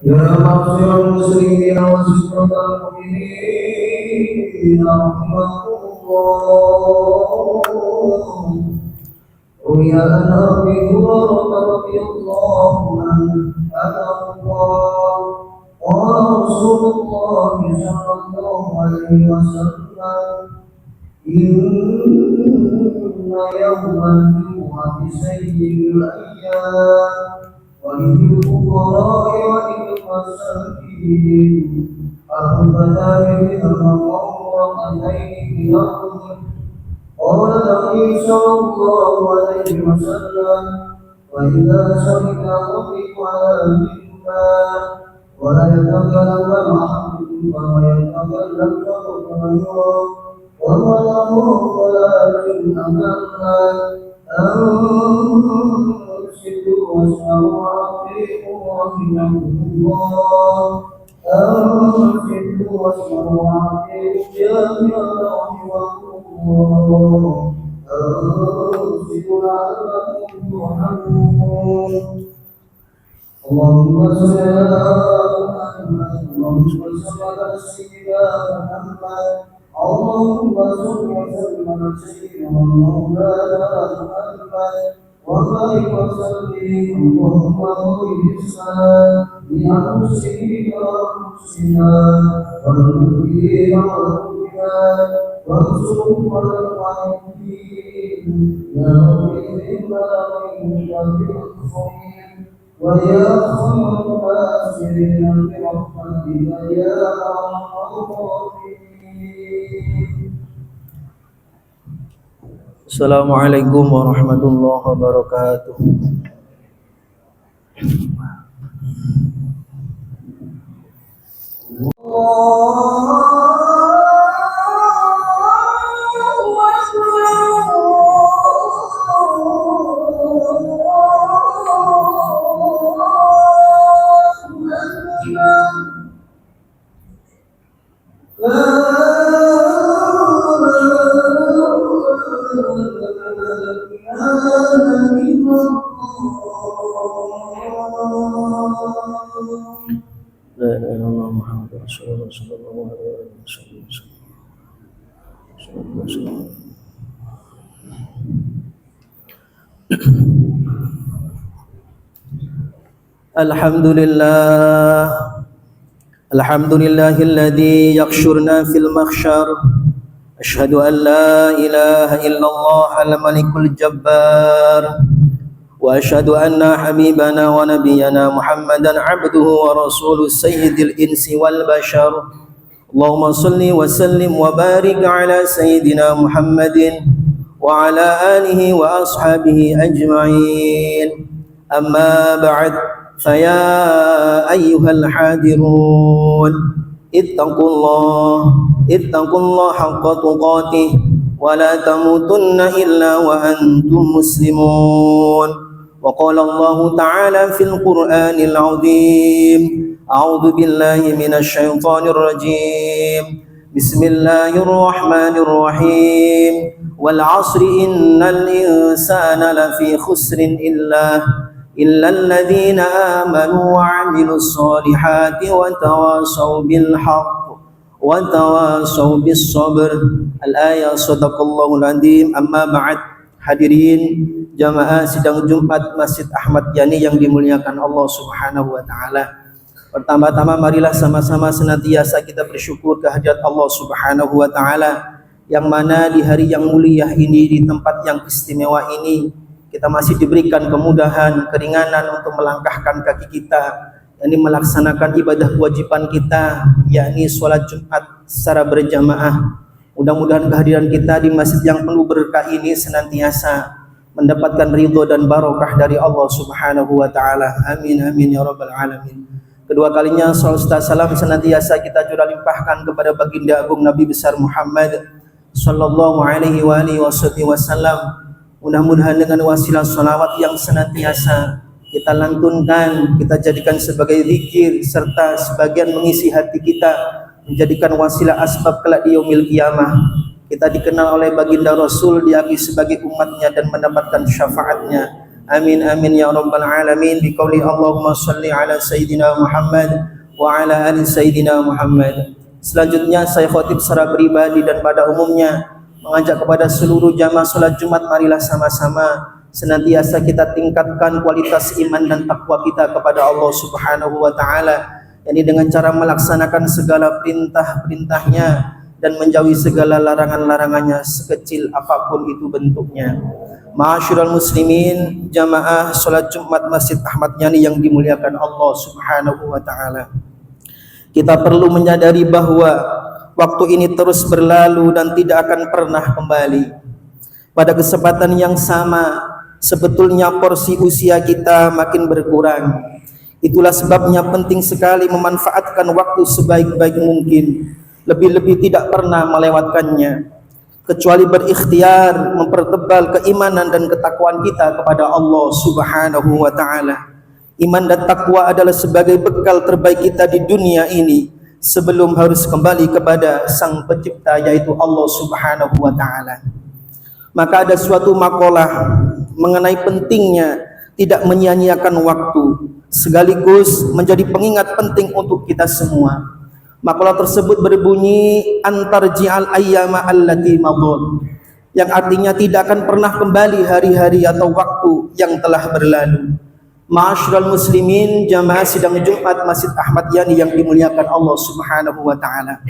يا معشر المسلمين وسكرة المؤمنين رحمكم الله. روي عن أبي هريرة رضي الله عنه أنه قال قال رسول الله صلى الله عليه وسلم إن يوم الجمعة سيد الأيام وللفقراء وللمساكين أخبثان من المرأتين في الأرض. قال النبي صلى الله عليه وسلم وإذا شهد ربك على المنبر ولا يتكلم أحدكم ويتكلم غيره وله ولكن أمنا أنشدوا واسمعوا أطيعوا رحمه الله. أنشدوا واسمعوا أطيعوا جامع رحمه الله. أنشدوا لعلكم ترحمون. اللهم صل على محمد. اللهم صل على سيدنا محمد. اللهم صل وسلم على سيدنا مولانا محمد وبارك وسلم. اللهم اغفر الاسلام لانفسهم وانفسنا والمؤمنين والمؤمنات وانصرهم على الظالمين يا رب انا من شر الخير ويا خير الناصرين برحمتك يا ارحم الراحمين. Assalamualaikum warahmatullahi wabarakatuh. La ilaha illallah Muhammadur Rasulullah sallallahu alaihi wasallam. Alhamdulillah. Alhamdulillahilladzi yakshurna fil makhsyar. Ashhadu an la ilaha illallah al-malikul jabbar. وأشهد أن حبيبنا ونبينا محمدا عبده ورسوله سيد الإنس والبشر. اللهم صل وسلم وبارك على سيدنا محمد وعلى آله وأصحابه أجمعين. أما بعد فيا أيها الحاضرون اتقوا الله حق تقاته ولا تموتن إلا وأنتم مسلمون. وقال الله تعالى في القرآن العظيم أعوذ بالله من الشيطان الرجيم بسم الله الرحمن الرحيم والعصر إن الإنسان لفي خسر إلا الذين آمنوا وعملوا الصالحات وتواصوا بالحق وتواصوا بالصبر. Al-ayah sadaqallahul azim. Amma ba'd. Hadirin jamaah sidang Jumat Masjid Ahmad Yani yang dimuliakan Allah Subhanahu wa taala. Pertama-tama marilah sama-sama senantiasa kita bersyukur kehadirat Allah Subhanahu wa taala yang mana di hari yang mulia ini, di tempat yang istimewa ini, kita masih diberikan kemudahan, keringanan untuk melangkahkan kaki kita, yakni melaksanakan ibadah kewajiban kita, yakni sholat Jumat secara berjamaah. Mudah-mudahan kehadiran kita di masjid yang penuh berkah ini senantiasa mendapatkan ridho dan barokah dari Allah Subhanahu wa taala. Amin amin ya rabbal alamin. Kedua kalinya salawat salam senantiasa kita curah limpahkan kepada baginda agung Nabi besar Muhammad sallallahu alaihi wasallam. Mudah-mudahan dengan wasilah salawat yang senantiasa kita lantunkan, kita jadikan sebagai zikir serta sebagian mengisi hati kita, menjadikan wasilah asbab kelak di yaumil qiyamah. Kita dikenal oleh baginda Rasul, diakui sebagai umatnya dan mendapatkan syafaatnya. Amin amin ya rabbal alamin. Biqauli Allahumma salli ala Sayyidina Muhammad wa ala ali Sayyidina Muhammad. Selanjutnya saya khotib secara pribadi dan pada umumnya mengajak kepada seluruh jamaah salat Jumat, marilah sama-sama senantiasa kita tingkatkan kualitas iman dan takwa kita kepada Allah Subhanahu wa taala, yakni dengan cara melaksanakan segala perintah-perintahnya dan menjauhi segala larangan-larangannya sekecil apapun itu bentuknya. Ma'asyiral muslimin, jamaah salat Jumat Masjid Ahmad Yani yang dimuliakan Allah Subhanahu wa taala. Kita perlu menyadari bahwa waktu ini terus berlalu dan tidak akan pernah kembali. Pada kesempatan yang sama, sebetulnya porsi usia kita makin berkurang. Itulah sebabnya penting sekali memanfaatkan waktu sebaik-baik mungkin. Lebih-lebih tidak pernah melewatkannya, kecuali berikhtiar mempertebal keimanan dan ketakwaan kita kepada Allah Subhanahu wa taala. Iman dan takwa adalah sebagai bekal terbaik kita di dunia ini sebelum harus kembali kepada Sang Pencipta, yaitu Allah Subhanahu wa taala. Maka ada suatu makalah mengenai pentingnya tidak menyia-nyiakan waktu, sekaligus menjadi pengingat penting untuk kita semua. Makalah tersebut berbunyi antarji'al ayyama allati madad, yang artinya tidak akan pernah kembali hari-hari atau waktu yang telah berlalu. Ma'asyiral muslimin, jamaah sidang Jumat Masjid Ahmad Yani yang dimuliakan Allah Subhanahu wa taala.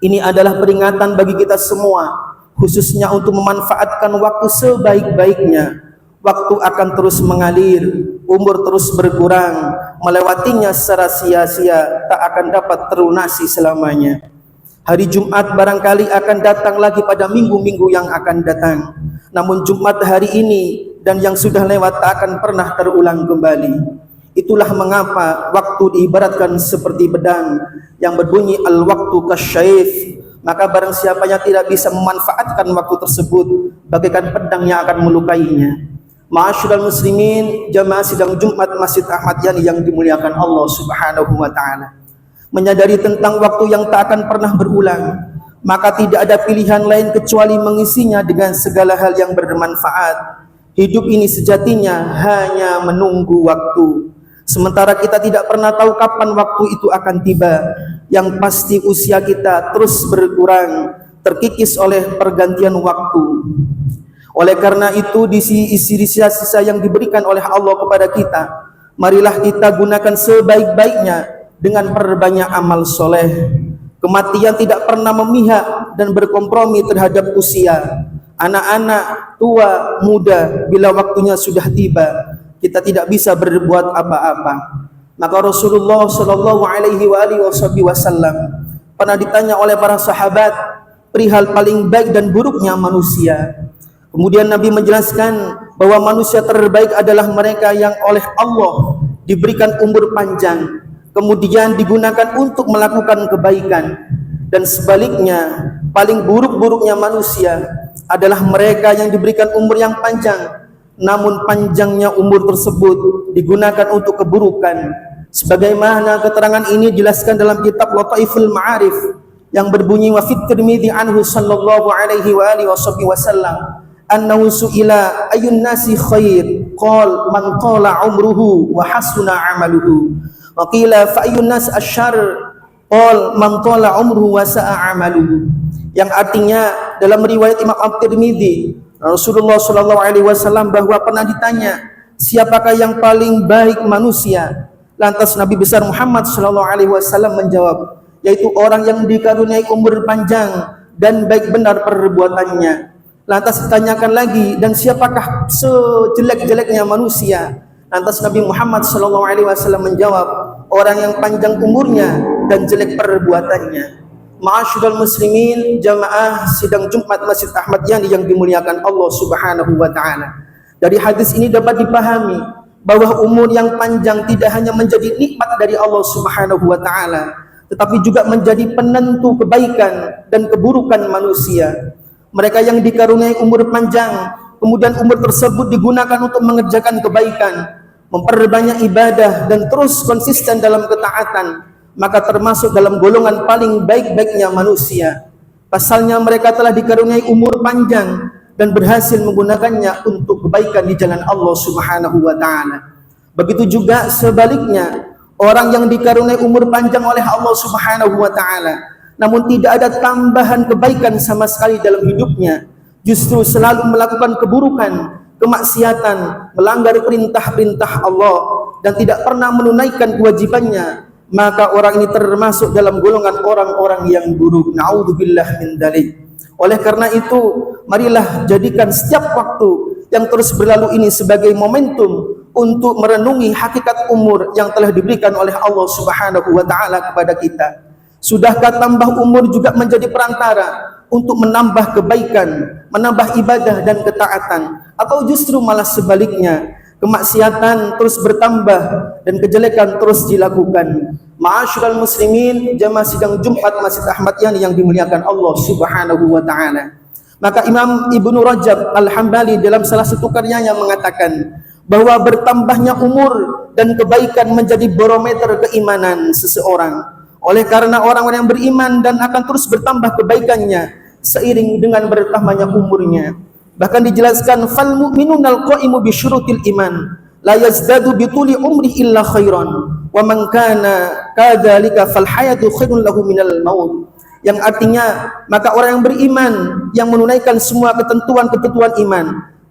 Ini adalah peringatan bagi kita semua, khususnya untuk memanfaatkan waktu sebaik-baiknya. Waktu akan terus mengalir, umur terus berkurang, melewatinya secara sia-sia tak akan dapat terlunasi selamanya. Hari Jumat barangkali akan datang lagi pada minggu-minggu yang akan datang. Namun Jumat hari ini dan yang sudah lewat tak akan pernah terulang kembali. Itulah mengapa waktu diibaratkan seperti pedang yang berbunyi al-waktu kasyaif. Maka barang siapa yang tidak bisa memanfaatkan waktu tersebut, bagaikan pedang yang akan melukainya. Ma'asyiral muslimin, jamaah sidang Jumat Masjid Ahmad Yani yang dimuliakan Allah Subhanahu wa taala. Menyadari tentang waktu yang tak akan pernah berulang, maka tidak ada pilihan lain kecuali mengisinya dengan segala hal yang bermanfaat. Hidup ini sejatinya hanya menunggu waktu. Sementara kita tidak pernah tahu kapan waktu itu akan tiba. Yang pasti usia kita terus berkurang, terkikis oleh pergantian waktu. Oleh karena itu, di sisa-sisa yang diberikan oleh Allah kepada kita, marilah kita gunakan sebaik-baiknya dengan perbanyak amal soleh. Kematian tidak pernah memihak dan berkompromi terhadap usia. Anak-anak, tua, muda, bila waktunya sudah tiba, kita tidak bisa berbuat apa-apa. Maka Rasulullah sallallahu alaihi wasallam pernah ditanya oleh para sahabat perihal paling baik dan buruknya manusia. Kemudian Nabi menjelaskan bahwa manusia terbaik adalah mereka yang oleh Allah diberikan umur panjang, kemudian digunakan untuk melakukan kebaikan. Dan sebaliknya, paling buruk-buruknya manusia adalah mereka yang diberikan umur yang panjang, namun panjangnya umur tersebut digunakan untuk keburukan. Sebagaimana keterangan ini dijelaskan dalam kitab Lataiful Ma'arif yang berbunyi wa fit Tirmidzi anhu sallallahu alaihi wasallam annahu su'ila ayyun nasi khair qala man tala umruhu wa hasuna amaluhu wa qila fa ayyun nas asyarr qala man tala umruhu wa sa'a amaluhu, yang artinya dalam riwayat Imam At-Tirmidzi Rasulullah sallallahu alaihi wasallam bahwa pernah ditanya siapakah yang paling baik manusia. Lantas Nabi besar Muhammad sallallahu alaihi wasallam menjawab, yaitu orang yang dikaruniai umur panjang dan baik benar perbuatannya. Lantas ditanyakan lagi, dan siapakah sejelek-jeleknya manusia? Lantas Nabi Muhammad sallallahu alaihi wasallam menjawab, orang yang panjang umurnya dan jelek perbuatannya. Ma'asyiral muslimin, jamaah sidang Jumat Masjid Ahmad Yani yang dimuliakan Allah Subhanahu wa taala. Dari hadis ini dapat dipahami bahwa umur yang panjang tidak hanya menjadi nikmat dari Allah Subhanahu wa taala, tetapi juga menjadi penentu kebaikan dan keburukan manusia. Mereka yang dikaruniai umur panjang, kemudian umur tersebut digunakan untuk mengerjakan kebaikan, memperbanyak ibadah dan terus konsisten dalam ketaatan, maka termasuk dalam golongan paling baik-baiknya manusia. Pasalnya mereka telah dikaruniai umur panjang dan berhasil menggunakannya untuk kebaikan di jalan Allah Subhanahu wa taala. Begitu juga sebaliknya, orang yang dikaruniai umur panjang oleh Allah Subhanahu wa taala, namun tidak ada tambahan kebaikan sama sekali dalam hidupnya, justru selalu melakukan keburukan, kemaksiatan, melanggar perintah-perintah Allah dan tidak pernah menunaikan kewajibannya, maka orang ini termasuk dalam golongan orang-orang yang buruk. Na'udzubillah min dzalik. Oleh karena itu, marilah jadikan setiap waktu yang terus berlalu ini sebagai momentum untuk merenungi hakikat umur yang telah diberikan oleh Allah Subhanahu wa taala kepada kita. Sudahkah tambah umur juga menjadi perantara untuk menambah kebaikan, menambah ibadah dan ketaatan, atau justru malah sebaliknya, kemaksiatan terus bertambah dan kejelekan terus dilakukan? Ma'asyiral muslimin, jamaah sidang Jumat Masjid Ahmad Yani yang dimuliakan Allah Subhanahu wa taala. Maka Imam Ibnu Rajab Al-Hambali dalam salah satu karyanya mengatakan bahwa bertambahnya umur dan kebaikan menjadi barometer keimanan seseorang. Oleh karena orang-orang yang beriman dan akan terus bertambah kebaikannya seiring dengan bertambahnya umurnya. Bahkan dijelaskan fal mu'minunal qa'imu bi syurutil iman la yazdadu bi tuli umri illa khairan wa man kana kadzalika fal hayatu khairun lahu minal maut. Yang artinya, maka orang yang beriman yang menunaikan semua ketentuan-ketentuan iman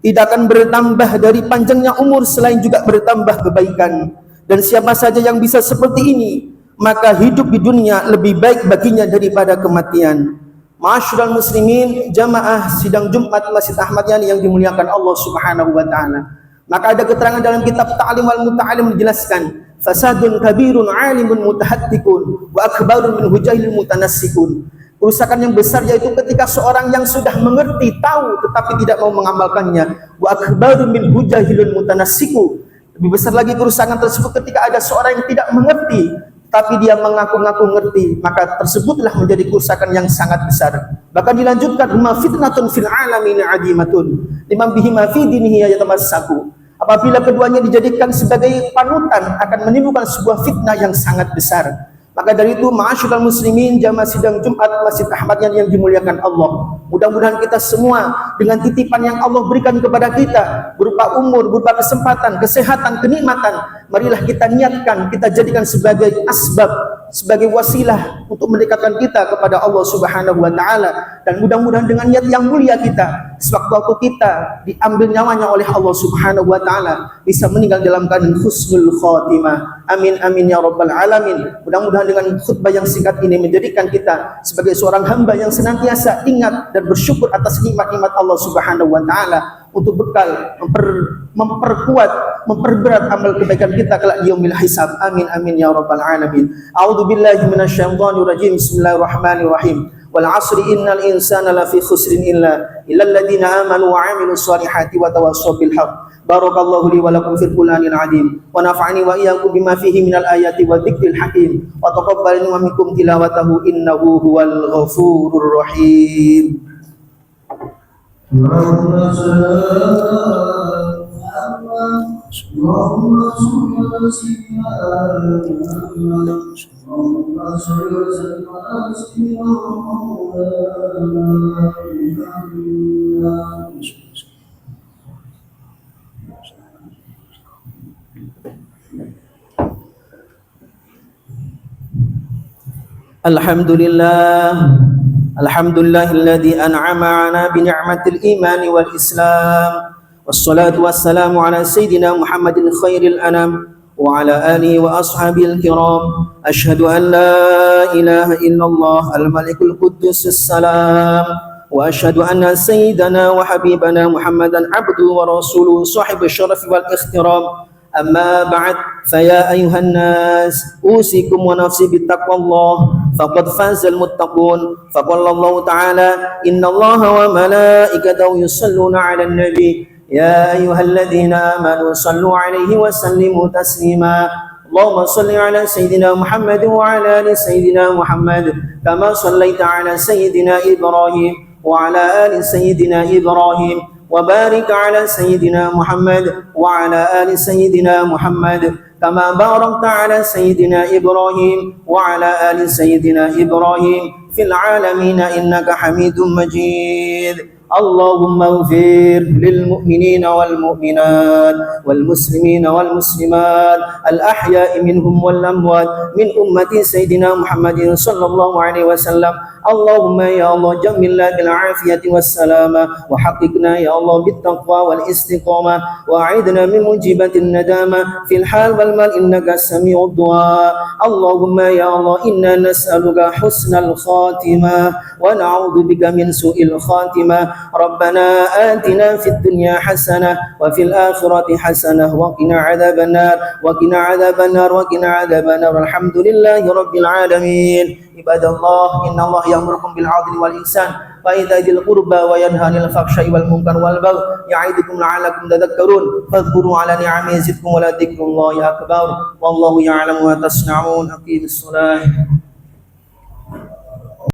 tidak akan bertambah dari panjangnya umur selain juga bertambah kebaikan. Dan siapa saja yang bisa seperti ini, maka hidup di dunia lebih baik baginya daripada kematian. Ma'asyiral muslimin, jamaah sidang Jumat Masjid Ahmad Yani yang dimuliakan Allah Subhanahu wa taala. Maka ada keterangan dalam kitab Ta'lim wal Muta'alim dijelaskan, fasadun kabirun alimun mutahattikun wa akbarun min hujahil mutanassikun. Kerusakan yang besar yaitu ketika seorang yang sudah mengerti, tahu tetapi tidak mau mengamalkannya. Wa akbarun min hujahil mutanassiku. Lebih besar lagi kerusakan tersebut ketika ada seorang yang tidak mengerti tapi dia mengaku-ngaku ngerti, maka tersebutlah menjadi kerusakan yang sangat besar. Bahkan dilanjutkan, ma fitnatun fil alamin adimatun liman bihi ma fi dinihi yatamassaku. Apabila keduanya dijadikan sebagai panutan, akan menimbulkan sebuah fitnah yang sangat besar. Maka dari itu, ma'asyiral muslimin, jamaah sidang Jumat Masjid Ahmad Yani yang dimuliakan Allah, mudah-mudahan kita semua dengan titipan yang Allah berikan kepada kita berupa umur, berupa kesempatan, kesehatan, kenikmatan, marilah kita niatkan, kita jadikan sebagai asbab, sebagai wasilah untuk mendekatkan kita kepada Allah Subhanahu wa taala. Dan mudah-mudahan dengan niat yang mulia kita, sewaktu-waktu kita diambil nyawanya oleh Allah Subhanahu wa taala, bisa meninggal dalam keadaan husnul khatimah. Amin amin ya rabbal alamin. Mudah-mudahan dengan khutbah yang singkat ini menjadikan kita sebagai seorang hamba yang senantiasa ingat dan bersyukur atas nikmat-nikmat Allah Subhanahu wa taala, untuk bekal memperkuat, memperberat amal kebaikan kita kelak di yaumil hisab. Amin amin ya rabbal alamin. A'udzubillahi minasyaitonir rajim. Bismillahirrahmanirrahim. Wal 'asri innal insana lafi khusrin illal ladzina amanu wa 'amilus solihati wa tawassaw bil haqq. Barakallahu li wa lakum fil Qur'anil 'azim wa nafa'ani wa iyyakum bima fihi minal ayati wa dzikril hakim wa taqabbalni wa minkum tilawatahu innahu huwal ghafurur rahim. Allahumma salli Allahumma salli ala sayyidina Muhammad Allahumma salli ala sayyidina Muhammad. Alhamdulillah, alhamdulillahilladzi an'ama 'ala bi ni'matil iman wal islam. Wassalatu wassalamu ala sayyidina Muhammadin khairil anam wa ala alihi wa ashabil kiram. Asyhadu an la ilaha illallah al-malikul quddus salam wa asyhadu anna sayyidana wa habibana Muhammadan abduhu wa rasuluhu sahibul syaraf wal ikhtiram. أما بعد فيا أيها الناس أوصيكم ونفسي بتقوى الله فقد فاز المتقون. فقال الله تعالى إن الله وملائكته يصلون على النبي يا أيها الذين آمنوا صلوا عليه وسلموا تسليما. اللهم صل على سيدنا محمد وعلى آل سيدنا محمد كما صليت على سيدنا إبراهيم وعلى آل سيدنا إبراهيم وبارك على سيدنا محمد وعلى آل سيدنا محمد كما باركت على سيدنا إبراهيم وعلى آل سيدنا إبراهيم في العالمين إنك حميد مجيد. اللهم اغفر للمؤمنين والمؤمنات والمسلمين والمسلمات الأحياء منهم والأموات من أمة سيدنا محمد صلى الله عليه وسلم. اللهم يا الله جملنا بالعافية والسلامة وحققنا يا الله بالتقوى والاستقامة وأعذنا من موجبات الندامة في الحال والمال إنك السميع الدعاء. اللهم يا الله إنا نسألك حسن الخاتمة ونعوذ بك من سوء الخاتمة. ربنا آتنا في الدنيا حسنة وفي الآخرة حسنة وقنا عذاب النار وقنا عذاب النار وقنا عذاب النار. الحمد لله رب العالمين. عباد الله إن الله يأمركم بالعدل والإحسان وإيتاء ذي القربى وينهى عن الفحشاء والمنكر والبغي يعظكم لعلكم تذكرون فاذكروا على نعمه يزدكم ولذكر الله أكبر والله يعلم ما تصنعون. أقيموا الصلاة.